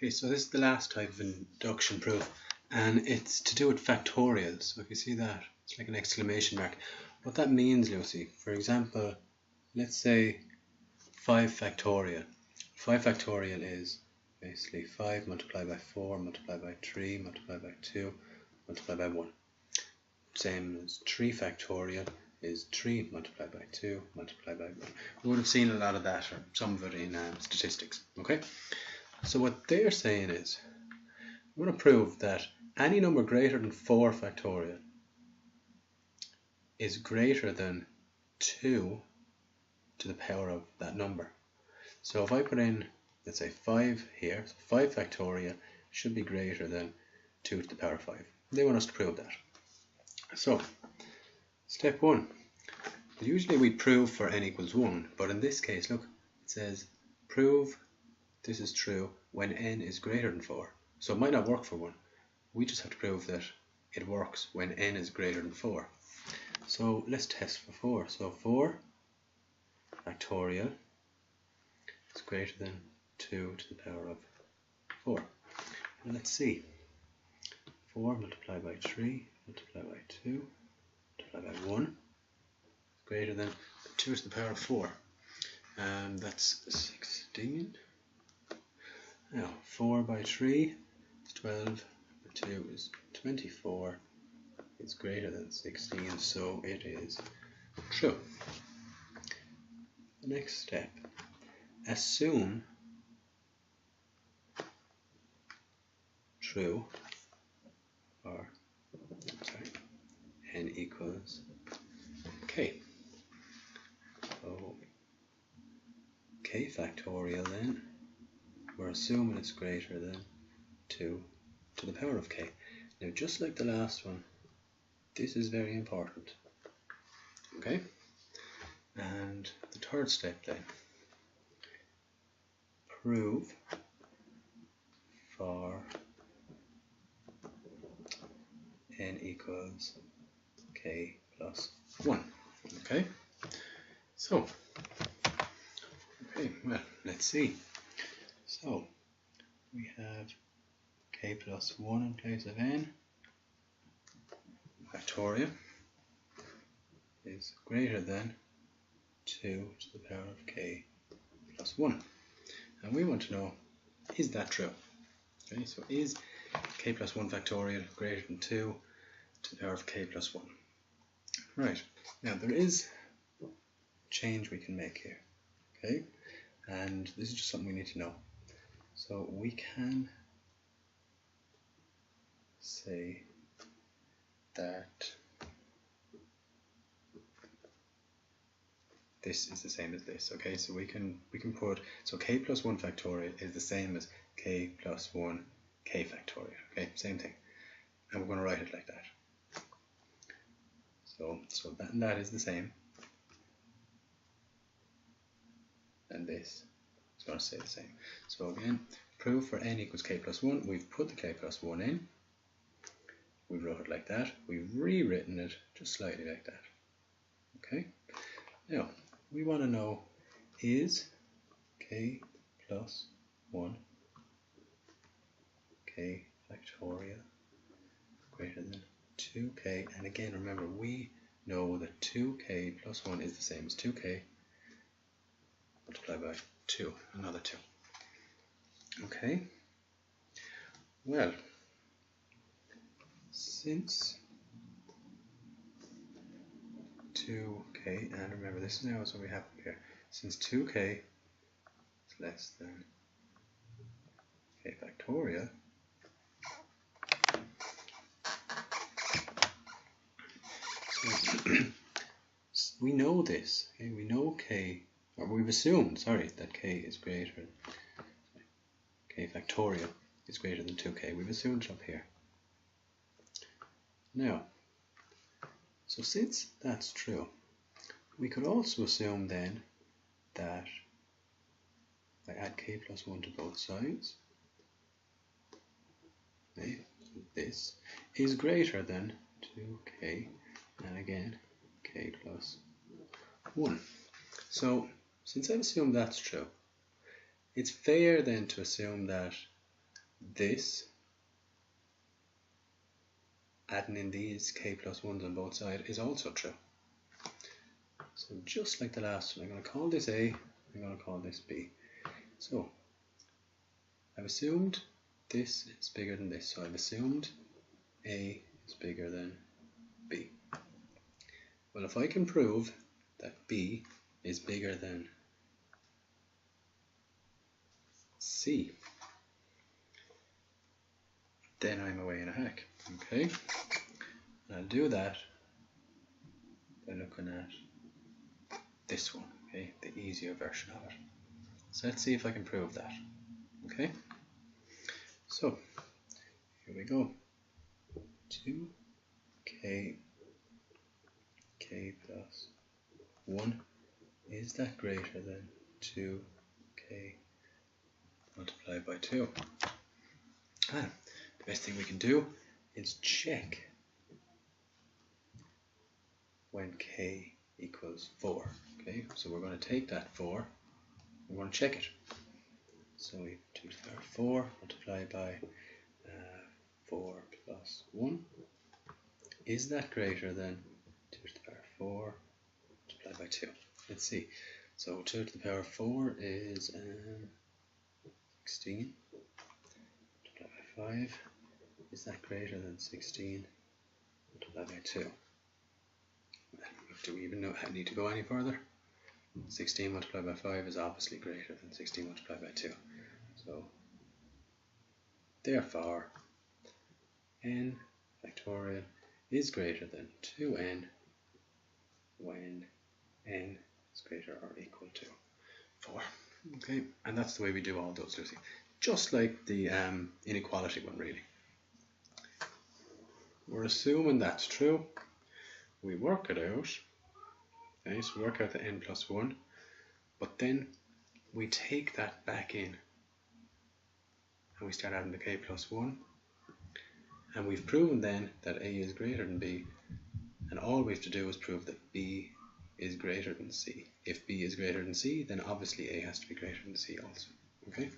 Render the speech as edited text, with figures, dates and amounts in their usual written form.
Okay, so this is the last type of induction proof, and it's to do with factorials. So if you see that, it's like an exclamation mark. What that means, Lucy, for example, let's say 5 factorial. 5 factorial is basically 5 multiplied by 4 multiplied by 3 multiplied by 2 multiplied by 1. Same as 3 factorial is 3 multiplied by 2 multiplied by 1. We would have seen a lot of that, or some of it, in statistics. Okay, so what they're saying is, we want to prove that any number greater than 4 factorial is greater than 2 to the power of that number. So if I put in, let's say 5 here, so 5 factorial should be greater than 2 to the power of 5. They want us to prove that. So, step 1. Usually we prove for n equals 1, but in this case, look, it says prove this is true when n is greater than 4. So it might not work for 1. We just have to prove that it works when n is greater than 4. So let's test for 4. So 4 factorial is greater than 2 to the power of 4. And let's see. 4 multiplied by 3 multiplied by 2 multiplied by 1 is greater than 2 to the power of 4. And that's 16. Now 4 by 3 is 12, by 2 is 24. It's greater than 16, so it is true. The next step, assume true for n equals k. So k factorial, then we're assuming it's greater than 2 to the power of k. Now, just like the last one, this is very important. Okay? And the third step then, prove for n equals k plus 1. Okay? So, okay, well, let's see. So, we have k plus 1 in place of n. Factorial is greater than 2 to the power of k plus 1. And we want to know, is that true? Okay, so is k plus 1 factorial greater than 2 to the power of k plus 1? Right, now there is a change we can make here. Okay, and this is just something we need to know. So we can say that this is the same as this. Okay, so we can put, so k plus 1 factorial is the same as k plus 1 k factorial. Okay, same thing, and we're going to write it like that. So that and that is the same, and this is going to stay the same. So again, prove for n equals k plus 1. We've put the k plus 1 in. We wrote it like that. We've rewritten it just slightly like that. Okay. Now we want to know, is k plus 1 k factorial greater than 2k? And again, remember, we know that 2k plus 1 is the same as 2k multiplied by 2, another 2. Okay. Well, since 2k, and remember this now is what we have up here, since 2k is less than k factorial, so we know this, okay? We know k, or we've assumed, sorry, that k is greater, k factorial is greater than 2k. We've assumed it up here. Now, so since that's true, we could also assume then that I add k plus 1 to both sides, okay, this is greater than 2k, and again k plus 1. So since I've assumed that's true, it's fair then to assume that this, adding in these k plus 1s on both sides, is also true. So just like the last one, I'm going to call this A, I'm going to call this B. So I've assumed this is bigger than this, so I've assumed A is bigger than B. Well, if I can prove that B is bigger than C, then I'm away in a hack. Okay, and I'll do that by looking at this one, okay, the easier version of it. So let's see if I can prove that. Okay, so here we go. 2k plus 1, is that greater than 2k multiplied by 2? And the best thing we can do is check when k equals 4. Okay, so we're going to take that 4, we're going to check it. So we have 2 to the power 4 multiplied by 4 plus 1. Is that greater than 2 to the power 4 multiplied by 2? Let's see. So 2 to the power 4 is 16 multiplied by 5. Is that greater than 16 multiplied by 2? Do we even need to go any further? 16 multiplied by 5 is obviously greater than 16 multiplied by 2. So therefore n factorial is greater than 2n when n is greater or equal to 4. Okay, and that's the way we do all those, Lucy. Just like the inequality one, really. We're assuming that's true. We work it out. Okay, so we work out the n plus 1, but then we take that back in and we start adding the k plus 1, and we've proven then that A is greater than B, and all we have to do is prove that B is greater than C. If B is greater than C, then obviously A has to be greater than C also. Okay.